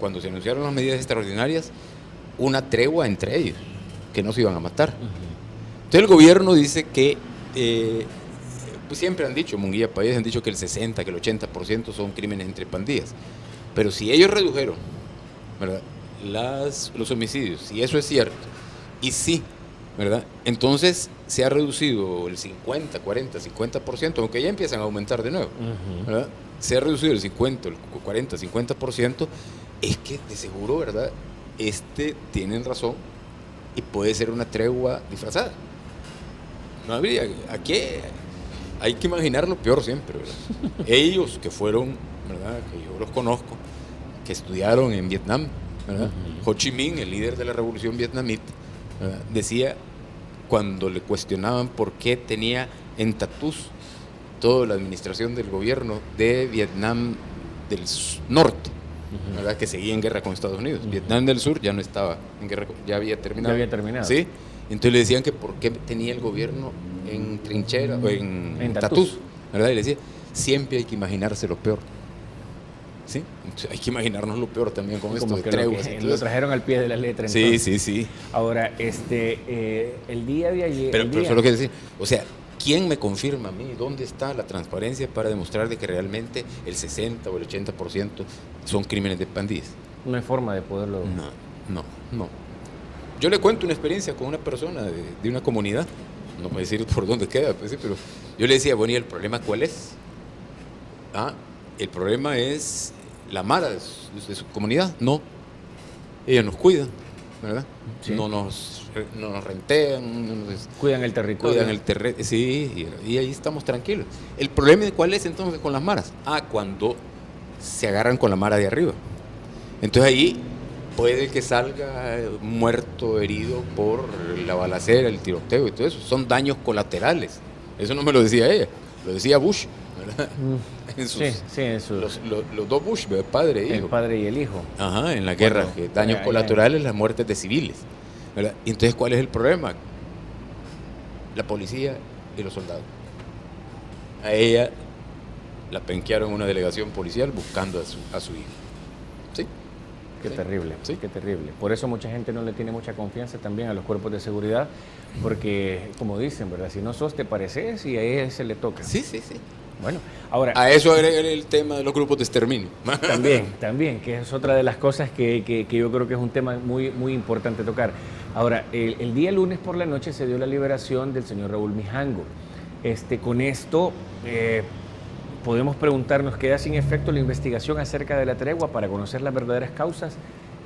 cuando se anunciaron las medidas extraordinarias, una tregua entre ellos, que no se iban a matar. Uh-huh. Entonces el gobierno dice que, pues siempre han dicho, Munguía Payés han dicho que el 60, que el 80% son crímenes entre pandillas. Pero si ellos redujeron, ¿verdad?, los homicidios, si eso es cierto, y sí, ¿verdad?, entonces se ha reducido el 50, 40, 50%, aunque ya empiezan a aumentar de nuevo, uh-huh, ¿verdad? Se ha reducido el 50, el 40, 50%, es que de seguro, ¿verdad?, tienen razón y puede ser una tregua disfrazada. No habría, aquí hay que imaginar lo peor siempre, ¿verdad? Ellos que fueron, ¿verdad?, que yo los conozco, que estudiaron en Vietnam, ¿verdad? Uh-huh. Ho Chi Minh, el líder de la revolución vietnamita, ¿verdad?, decía, cuando le cuestionaban por qué tenía en tatús toda la administración del gobierno de Vietnam del norte, uh-huh, ¿verdad?, que seguía en guerra con Estados Unidos. Uh-huh. Vietnam del sur ya no estaba en guerra, ya había terminado. ¿Sí? Entonces le decían que por qué tenía el gobierno en trinchera o en tatús, ¿verdad? Y le decía, siempre hay que imaginarse lo peor. ¿Sí? Entonces, hay que imaginarnos lo peor también con esto de treguas. Lo trajeron al pie de la letra. Entonces. Sí. Ahora, el día de ayer... Pero eso es lo que decía. O sea, ¿quién me confirma a mí dónde está la transparencia para demostrar de que realmente el 60 o el 80% son crímenes de pandillas? No hay forma de poderlo... No. Yo le cuento una experiencia con una persona de una comunidad, no voy a decir por dónde queda, pues, pero yo le decía, bueno, ¿y el problema cuál es? El problema es la mara de su comunidad. No, ellos nos cuidan, ¿verdad? Sí. No nos rentean, no nos cuidan el territorio. Sí, y ahí estamos tranquilos. ¿El problema cuál es entonces con las maras? Cuando se agarran con la mara de arriba. Entonces ahí puede que salga muerto, herido por la balacera, el tiroteo y todo eso. Son daños colaterales. Eso no me lo decía ella, lo decía Bush, ¿verdad? Los dos Bush, el padre e hijo. El padre y el hijo. Ajá, en la guerra, que daños colaterales, las muertes de civiles, ¿verdad? Y entonces, ¿cuál es el problema? La policía y los soldados. A ella la penquearon en una delegación policial buscando a su hijo. ¿Sí? Qué terrible, sí, qué terrible. Por eso mucha gente no le tiene mucha confianza también a los cuerpos de seguridad, porque, como dicen, ¿verdad? Si no sos, te pareces y a ella se le toca. Sí. Bueno, ahora... A eso agrega el tema de los grupos de exterminio. También, que es otra de las cosas que yo creo que es un tema muy, muy importante tocar. Ahora, el día lunes por la noche se dio la liberación del señor Raúl Mijango. Con esto... podemos preguntarnos, ¿queda sin efecto la investigación acerca de la tregua para conocer las verdaderas causas?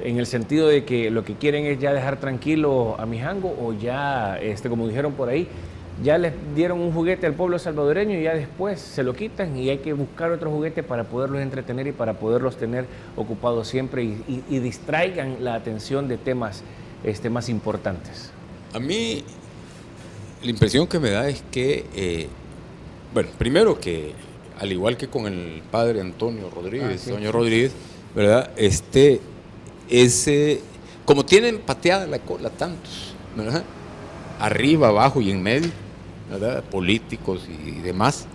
En el sentido de que lo que quieren es ya dejar tranquilo a Mijango o ya, como dijeron por ahí, ya les dieron un juguete al pueblo salvadoreño y ya después se lo quitan y hay que buscar otro juguete para poderlos entretener y para poderlos tener ocupados siempre y distraigan la atención de temas más importantes. A mí la impresión que me da es que, primero que al igual que con el padre Antonio Rodríguez, Toño Rodríguez, ¿verdad? Como tienen pateada la cola tantos, ¿verdad? Arriba, abajo y en medio, ¿verdad? Políticos y demás.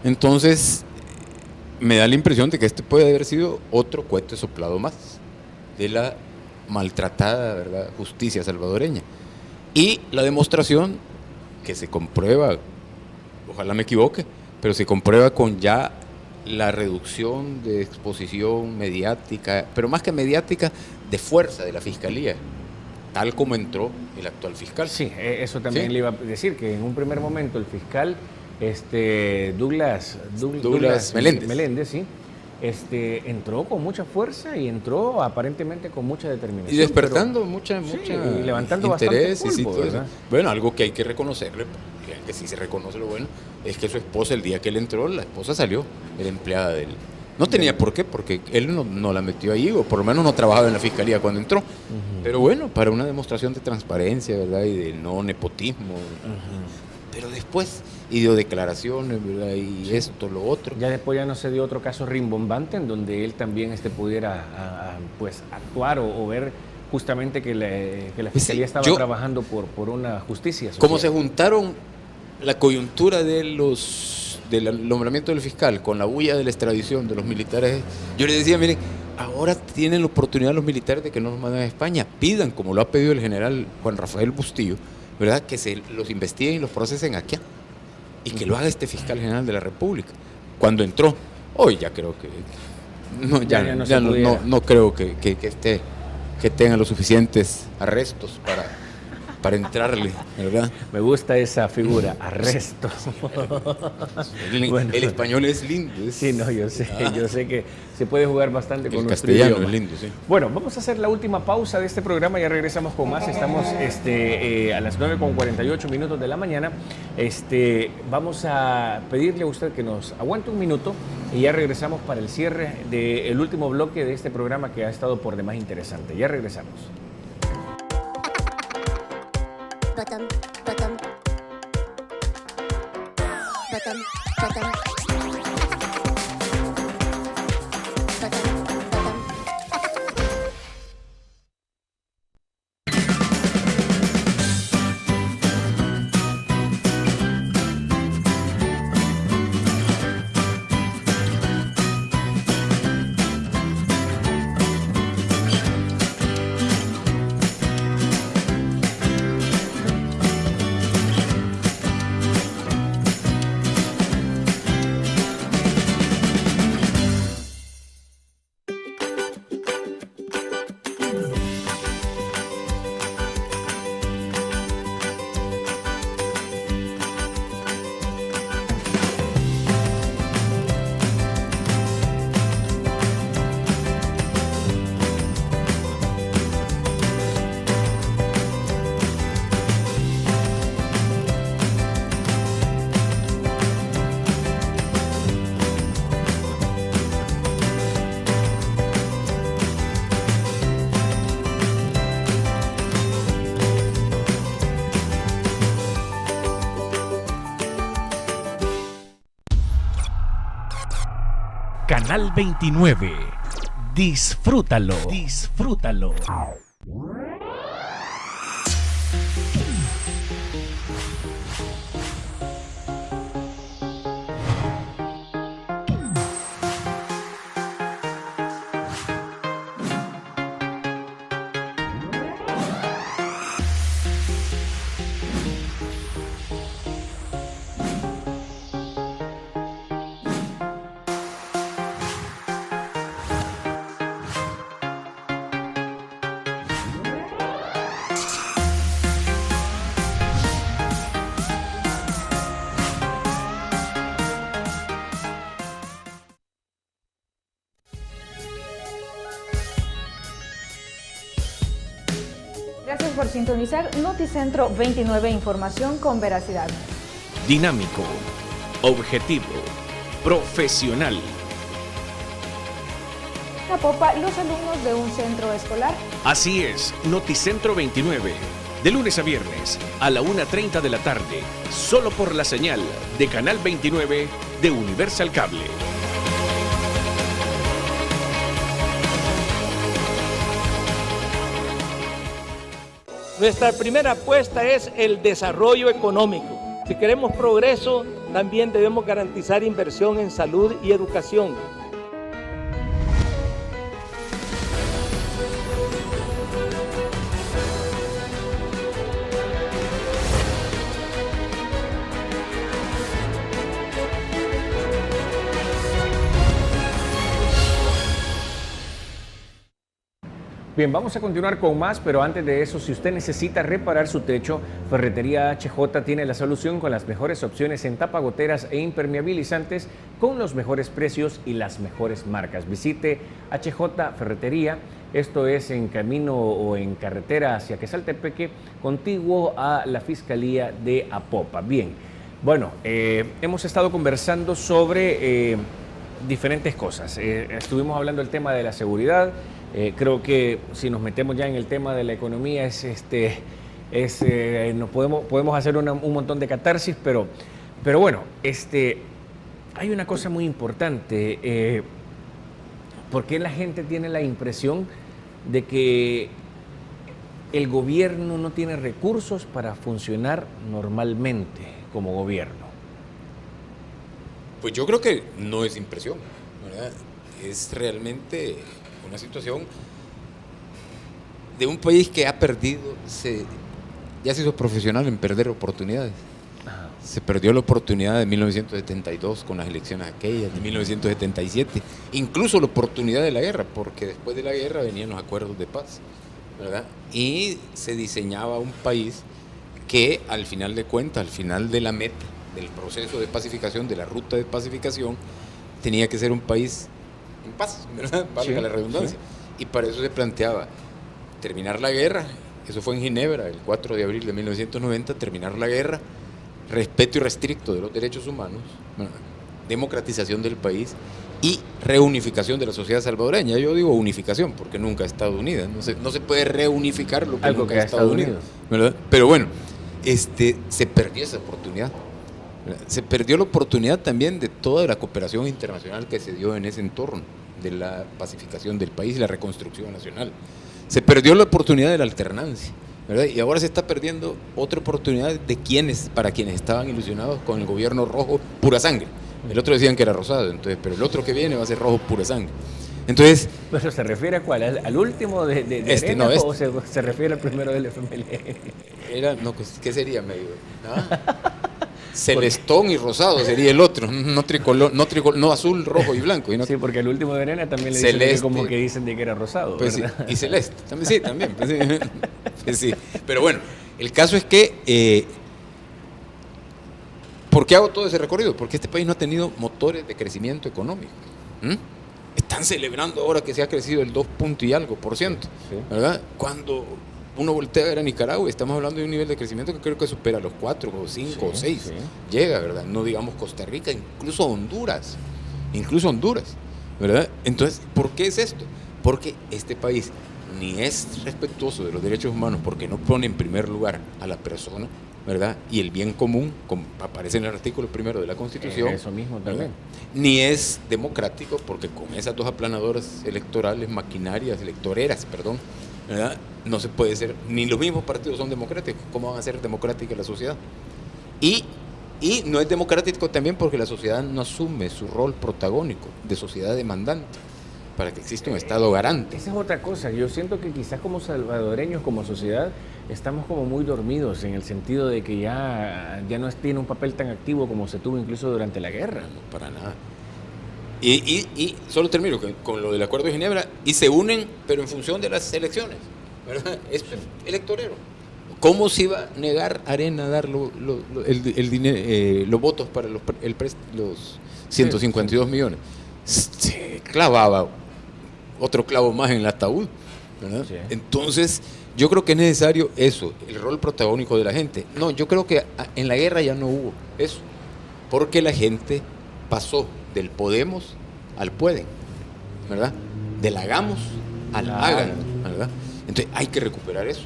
Entonces, me da la impresión de que puede haber sido otro cohete soplado más de la maltratada, ¿verdad?, justicia salvadoreña. Y la demostración que se comprueba, ojalá me equivoque, pero se comprueba con ya la reducción de exposición mediática, pero más que mediática, de fuerza de la Fiscalía, tal como entró el actual fiscal. Sí, eso también le iba a decir, que en un primer momento el fiscal Douglas Meléndez, sí, entró con mucha fuerza y entró aparentemente con mucha determinación. Y despertando mucha y levantando interés, bastante polvo, ¿verdad? Bueno, algo que hay que reconocerle, que sí se reconoce lo bueno, es que su esposa, el día que él entró, la esposa salió, era empleada de él. No tenía por qué, porque él no la metió ahí, o por lo menos no trabajaba en la fiscalía cuando entró. Pero bueno, para una demostración de transparencia, ¿verdad? Y de no nepotismo. Pero después, y dio declaraciones, ¿verdad? Y esto, lo otro. Ya después ya no se dio otro caso rimbombante en donde él también pudiera actuar o ver justamente que la fiscalía estaba trabajando por una justicia social. Como se juntaron la coyuntura del nombramiento del fiscal con la bulla de la extradición de los militares, yo les decía, miren, ahora tienen la oportunidad los militares de que no nos manden a España, pidan, como lo ha pedido el general Juan Rafael Bustillo, ¿verdad?, que se los investiguen y los procesen aquí, y que lo haga este fiscal general de la República. Cuando entró, hoy ya creo que no creo que tenga los suficientes arrestos para entrarle, ¿verdad? Me gusta esa figura, arresto. El español es lindo. Sí, no, yo sé que se puede jugar bastante con nuestro castellano idioma. es lindo, sí. Bueno, vamos a hacer la última pausa de este programa, ya regresamos con más. Estamos a las 9:48 de la mañana. Vamos a pedirle a usted que nos aguante un minuto y ya regresamos para el cierre del último bloque de este programa que ha estado por demás interesante. Ya regresamos. Bottom. Bottom. Canal 29. Disfrútalo. Disfrútalo. Gracias por sintonizar Noticentro 29, información con veracidad. Dinámico, objetivo, profesional. Zapopa, los alumnos de un centro escolar. Así es, Noticentro 29, de lunes a viernes a la 1:30 de la tarde, solo por la señal de Canal 29 de Universal Cable. Nuestra primera apuesta es el desarrollo económico. Si queremos progreso, también debemos garantizar inversión en salud y educación. Bien, vamos a continuar con más, pero antes de eso, si usted necesita reparar su techo, Ferretería HJ tiene la solución con las mejores opciones en tapagoteras e impermeabilizantes con los mejores precios y las mejores marcas. Visite HJ Ferretería, esto es en camino o en carretera hacia Quesaltepeque, contiguo a la Fiscalía de Apopa. Bien, bueno, hemos estado conversando sobre diferentes cosas. Estuvimos hablando del tema de la seguridad. Creo que si nos metemos ya en el tema de la economía nos podemos hacer un montón de catarsis, pero bueno, hay una cosa muy importante. ¿Por qué la gente tiene la impresión de que el gobierno no tiene recursos para funcionar normalmente como gobierno? Pues yo creo que no es impresión, ¿verdad? Es realmente una situación de un país que ha perdido, ya se hizo profesional en perder oportunidades. Ajá. Se perdió la oportunidad de 1972 con las elecciones aquellas, de 1977, incluso la oportunidad de la guerra, porque después de la guerra venían los acuerdos de paz, ¿verdad? Y se diseñaba un país que al final de cuentas, al final de la meta, del proceso de pacificación, de la ruta de pacificación, tenía que ser un país en paz, ¿verdad? Valga la redundancia. Sí. Y para eso se planteaba terminar la guerra, eso fue en Ginebra, el 4 de abril de 1990, terminar la guerra, respeto irrestricto de los derechos humanos, ¿verdad? Democratización del país y reunificación de la sociedad salvadoreña. Yo digo unificación porque nunca ha estado unida, no se puede reunificar lo que algo nunca que ha estado unido, ¿verdad? Pero bueno, se perdió esa oportunidad. Se perdió la oportunidad también de toda la cooperación internacional que se dio en ese entorno, de la pacificación del país y la reconstrucción nacional. Se perdió la oportunidad de la alternancia, ¿verdad? Y ahora se está perdiendo otra oportunidad para quienes estaban ilusionados con el gobierno rojo pura sangre. El otro decían que era rosado, entonces, pero el otro que viene va a ser rojo pura sangre. Entonces, ¿pero se refiere a cuál? ¿Al último de Arena, no, o se refiere al primero del FMLN? ¿Qué sería medio? Celestón y rosado sería el otro, no tricolor, no azul, rojo y blanco. Sí, porque el último de Arena también le dicen que como que dicen de que era rosado. Pues sí, y celeste, también. Pues sí. Pero bueno, el caso es que, ¿por qué hago todo ese recorrido? Porque este país no ha tenido motores de crecimiento económico. Están celebrando ahora que se ha crecido el 2 punto y algo %, sí, ¿verdad? Cuando uno voltea a ver a Nicaragua y estamos hablando de un nivel de crecimiento que creo que supera los 4 o 5 o 6. Sí. Llega, ¿verdad? No digamos Costa Rica, incluso Honduras, ¿verdad? Entonces, ¿por qué es esto? Porque este país ni es respetuoso de los derechos humanos porque no pone en primer lugar a la persona, ¿verdad? Y el bien común, como aparece en el artículo 1 de la Constitución. Eso mismo también. Ni es democrático porque con esas dos aplanadoras electorales, maquinarias, electoreras, ¿verdad? No se puede ser, ni los mismos partidos son democráticos. ¿Cómo van a ser democrática la sociedad? Y no es democrático también porque la sociedad no asume su rol protagónico de sociedad demandante para que exista un Estado garante. Esa es otra cosa. Yo siento que quizás como salvadoreños, como sociedad, estamos como muy dormidos en el sentido de que ya no tiene un papel tan activo como se tuvo incluso durante la guerra. No, para nada. Y solo termino con lo del Acuerdo de Ginebra, y se unen, pero en función de las elecciones, ¿verdad? Es electorero. ¿Cómo se iba a negar Arena a dar los votos para los 152 millones? Se clavaba otro clavo más en el ataúd, ¿verdad? Sí. Entonces, yo creo que es necesario eso, el rol protagónico de la gente. No, yo creo que en la guerra ya no hubo eso, porque la gente pasó del podemos al pueden, ¿verdad? Del hagamos al hagan, ¿verdad? Entonces hay que recuperar eso,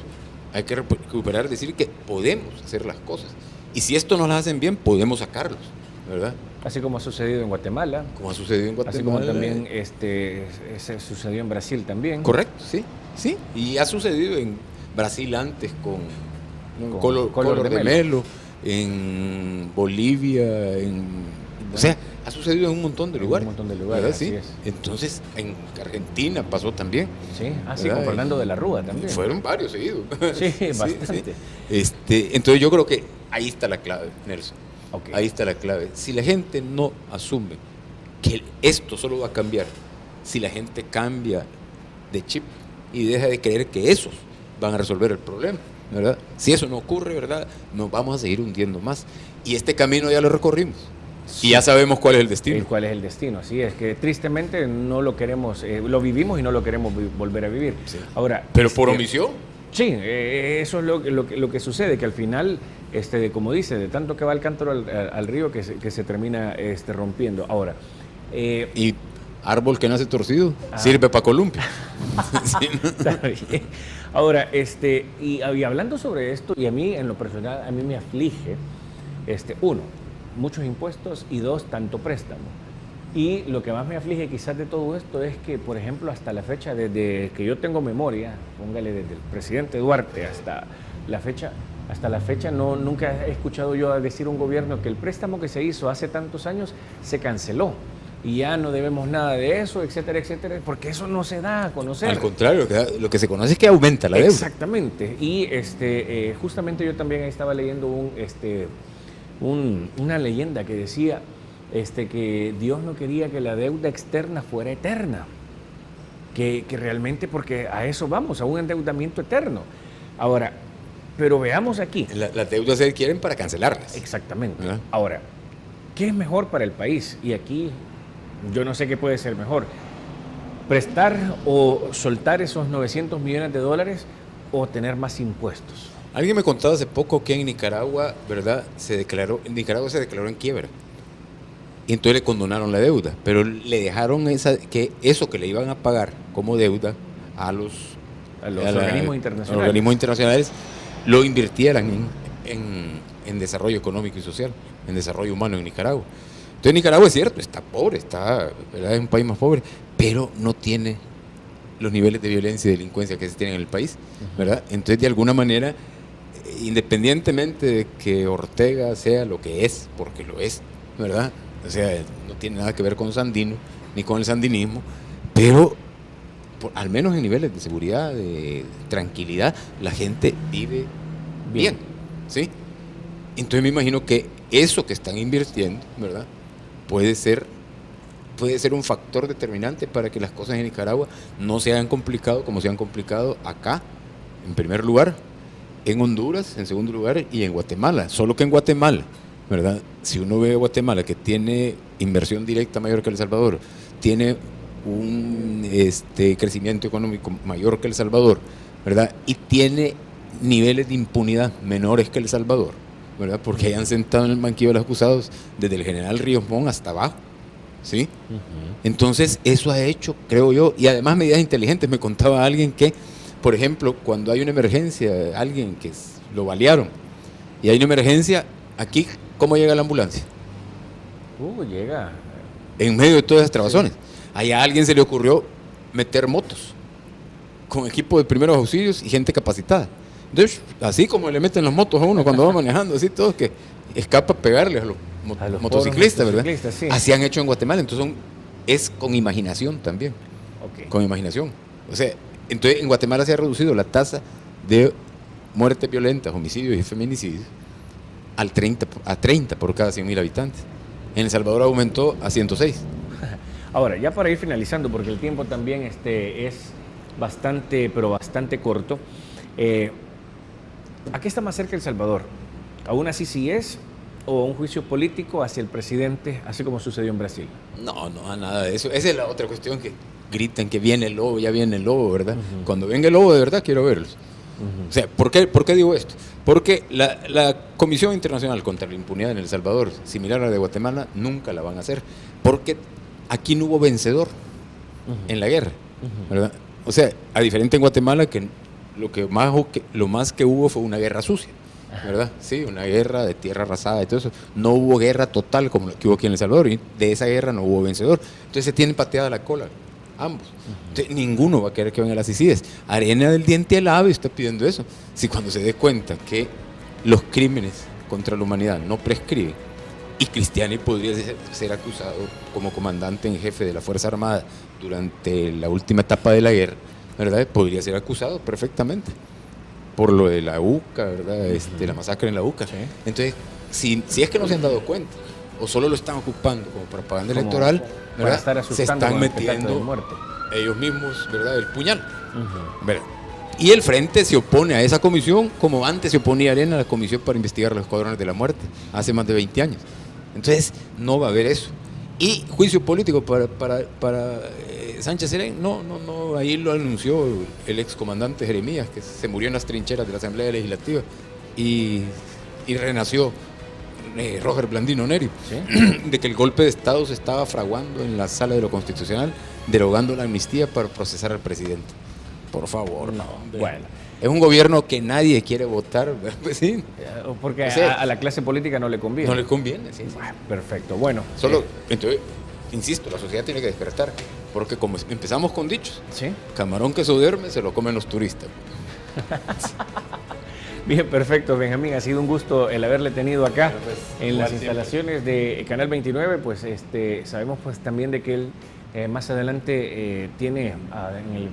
hay que recuperar, decir que podemos hacer las cosas. Y si esto no las hacen bien, podemos sacarlos, ¿verdad? Así como ha sucedido en Guatemala. Como ha sucedido en Guatemala. Así como también se sucedió en Brasil también. Correcto, sí, sí. Y ha sucedido en Brasil antes con Collor de Mello, en Bolivia, o sea, ha sucedido en un montón de lugares. En un montón de lugares, ¿sí? así es. Entonces, en Argentina pasó también. Sí, así con Fernando de la Rúa también. Fueron varios seguidos. Sí, bastante. Sí. Entonces yo creo que ahí está la clave, Nelson. Okay. Ahí está la clave. Si la gente no asume que esto solo va a cambiar, si la gente cambia de chip y deja de creer que esos van a resolver el problema, ¿verdad? Si eso no ocurre, ¿verdad? Nos vamos a seguir hundiendo más. Y este camino ya lo recorrimos. Sí. Y ya sabemos cuál es el destino. ¿Cuál es el destino? Así es que tristemente no lo queremos, lo vivimos y no lo queremos volver a vivir. Sí. Ahora, ¿pero por omisión? Sí, eso es lo que sucede, que al final, como dice, de tanto que va el cántaro al río que se termina rompiendo. Ahora, y árbol que nace torcido sirve para columpio. Sí, ¿no? Ahora, y hablando sobre esto, y a mí en lo personal, a mí me aflige, uno, muchos impuestos, y dos, tanto préstamo. Y lo que más me aflige quizás de todo esto es que, por ejemplo, hasta la fecha, desde que yo tengo memoria, póngale desde el presidente Duarte hasta la fecha, nunca he escuchado yo decir a un gobierno que el préstamo que se hizo hace tantos años se canceló y ya no debemos nada de eso, etcétera, etcétera, porque eso no se da a conocer. Al contrario, lo que se conoce es que aumenta la deuda. Exactamente. Y justamente yo también ahí estaba leyendo una leyenda que decía que Dios no quería que la deuda externa fuera eterna, que realmente, porque a eso vamos, a un endeudamiento eterno. Ahora, pero veamos aquí. Las deudas se adquieren para cancelarlas. Exactamente. Ahora, ¿qué es mejor para el país? Y aquí yo no sé qué puede ser mejor. ¿Prestar o soltar esos 900 millones de dólares o tener más impuestos? Alguien me contaba hace poco que en Nicaragua, ¿verdad? Nicaragua se declaró en quiebra. Y entonces le condonaron la deuda, pero le dejaron eso que le iban a pagar como deuda a los organismos internacionales. Los organismos internacionales lo invirtieran en desarrollo económico y social, en desarrollo humano en Nicaragua. Entonces Nicaragua es cierto, está pobre, ¿verdad? Es un país más pobre, pero no tiene los niveles de violencia y delincuencia que se tienen en el país, ¿verdad? Entonces de alguna manera, independientemente de que Ortega sea lo que es, porque lo es, ¿verdad? O sea, no tiene nada que ver con Sandino, ni con el sandinismo, pero al menos en niveles de seguridad, de tranquilidad, la gente vive bien, ¿sí? Entonces me imagino que eso que están invirtiendo, ¿verdad? Puede ser un factor determinante para que las cosas en Nicaragua no se hayan complicado como se han complicado acá, en primer lugar, en Honduras, en segundo lugar, y en Guatemala. Solo que en Guatemala, ¿verdad? Si uno ve a Guatemala, que tiene inversión directa mayor que El Salvador, tiene un crecimiento económico mayor que El Salvador, ¿verdad? Y tiene niveles de impunidad menores que El Salvador, ¿verdad? Porque hayan sentado en el banquillo de los acusados desde el general Ríos Montt hasta abajo, ¿sí? Entonces eso ha hecho, creo yo, y además medidas inteligentes. Me contaba alguien que, por ejemplo, cuando hay una emergencia, alguien que lo balearon y hay una emergencia, aquí, ¿cómo llega la ambulancia? Llega. En medio de todas esas trabazones. Sí. Ahí a alguien se le ocurrió meter motos con equipo de primeros auxilios y gente capacitada. Entonces, así como le meten las motos a uno cuando va manejando, así todos que escapa a pegarle a los motociclistas, ¿verdad? Sí. Así han hecho en Guatemala. Entonces es con imaginación también. Okay. Con imaginación. O sea, entonces en Guatemala se ha reducido la tasa de muertes violentas, homicidios y feminicidios a 30 por cada 100.000 habitantes. En El Salvador aumentó a 106. Ahora, ya para ir finalizando, porque el tiempo también es bastante, pero bastante corto. ¿A qué está más cerca El Salvador? ¿Aún así sí es? ¿O un juicio político hacia el presidente, así como sucedió en Brasil? No, a nada de eso. Esa es la otra cuestión, que gritan que viene el lobo, ya viene el lobo, ¿verdad? Cuando venga el lobo de verdad quiero verlos. O sea, ¿por qué digo esto? Porque la Comisión Internacional contra la Impunidad en El Salvador, similar a la de Guatemala, nunca la van a hacer, porque aquí no hubo vencedor en la guerra, ¿verdad? O sea, a diferente en Guatemala, que lo más que hubo fue una guerra sucia, ¿verdad? Sí, una guerra de tierra arrasada y todo eso. No hubo guerra total como la que hubo aquí en El Salvador, y de esa guerra no hubo vencedor. Entonces se tienen pateada la cola ambos. Entonces, ninguno va a querer que vengan las ICIDES. Arena del diente al ave está pidiendo eso. Si cuando se dé cuenta que los crímenes contra la humanidad no prescriben, y Cristiani podría ser acusado como comandante en jefe de la Fuerza Armada durante la última etapa de la guerra, ¿verdad? Podría ser acusado perfectamente por lo de la UCA, ¿verdad? La masacre en la UCA. Sí. Entonces, si es que no se han dado cuenta, o solo lo están ocupando como propaganda electoral, ¿verdad? Se están metiendo ellos mismos, ¿verdad? El puñal, ¿verdad? Y el Frente se opone a esa comisión como antes se oponía Arena a la comisión para investigar los escuadrones de la muerte, hace más de 20 años. Entonces, no va a haber eso. Y juicio político para Sánchez Serén, no, ahí lo anunció el excomandante Jeremías, que se murió en las trincheras de la Asamblea Legislativa, y renació Roger Blandino Nerio, ¿sí? De que el golpe de Estado se estaba fraguando en la sala de lo constitucional, derogando la amnistía para procesar al presidente. Por favor, no. Bueno. Es un gobierno que nadie quiere votar, pues sí. Porque a la clase política no le conviene. No le conviene, sí. Bueno, perfecto, bueno. Entonces, insisto, la sociedad tiene que despertar, porque como empezamos con dichos, ¿sí? Camarón que se duerme se lo comen los turistas. Bien, perfecto, Benjamín, ha sido un gusto el haberle tenido acá en las instalaciones de Canal 29, pues sabemos pues también de que él más adelante tiene en el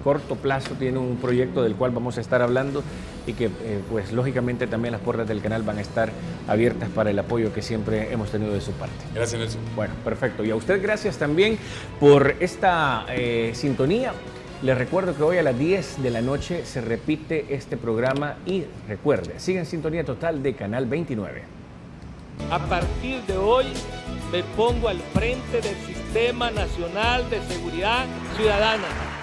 corto plazo tiene un proyecto del cual vamos a estar hablando y que pues lógicamente también las puertas del canal van a estar abiertas para el apoyo que siempre hemos tenido de su parte. Gracias, Nelson. Bueno, perfecto. Y a usted gracias también por esta sintonía. Les recuerdo que hoy a las 10 de la noche se repite este programa y recuerde, siga en sintonía total de Canal 29. A partir de hoy me pongo al frente del Sistema Nacional de Seguridad Ciudadana.